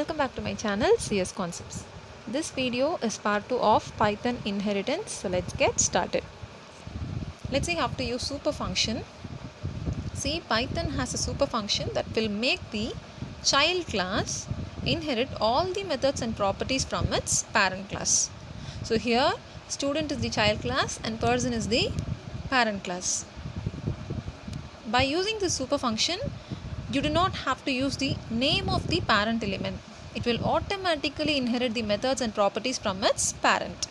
Welcome back to my channel CS Concepts. This video is part 2 of Python inheritance. So let's get started. Let's see how to use super function. See, Python has a super function that will make the child class inherit all the methods and properties from its parent class. So here student is the child class and person is the parent class. By using this super function, you do not have to use the name of the parent element. It will automatically inherit the methods and properties from its parent.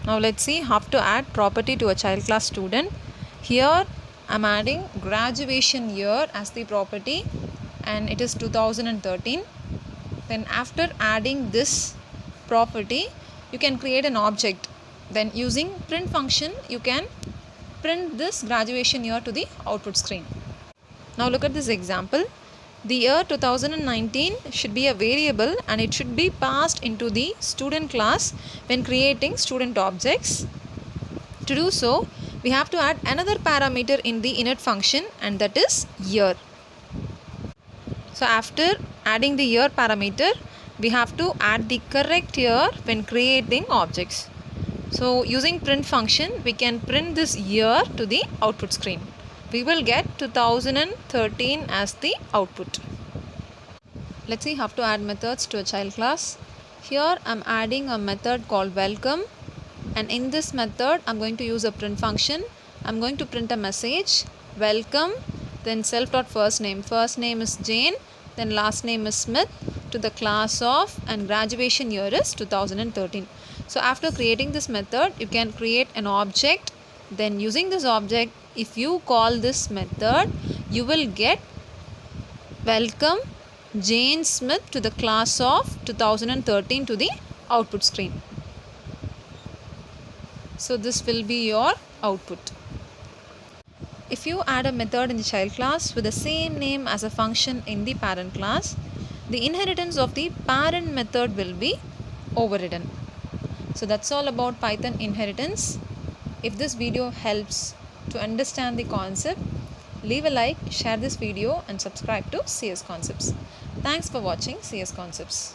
Now let's see how to add property to a child class student. Here I am adding graduation year as the property and it is 2013. Then after adding this property, you can create an object. Then using print function, you can print this graduation year to the output screen. Now look at this example. The year 2019 should be a variable and it should be passed into the student class when creating student objects. To do so, we have to add another parameter in the init function, and that is year. So after adding the year parameter, we have to add the correct year when creating objects. So using print function, we can print this year to the output screen. We will get 2013 as the output. Let's see how to add methods to a child class. Here I am adding a method called welcome, and in this method I am going to use a print function. I am going to print a message welcome, then self.first name. First name is Jane, then last name is Smith, to the class of, and graduation year is 2013. So after creating this method, you can create an object. Then using this object, if you call this method, you will get welcome Jane Smith to the class of 2013 to the output screen. So this will be your output. If you add a method in the child class with the same name as a function in the parent class, the inheritance of the parent method will be overridden. So that's all about Python inheritance. If this video helps to understand the concept, leave a like, share this video and subscribe to CS Concepts. Thanks for watching CS Concepts.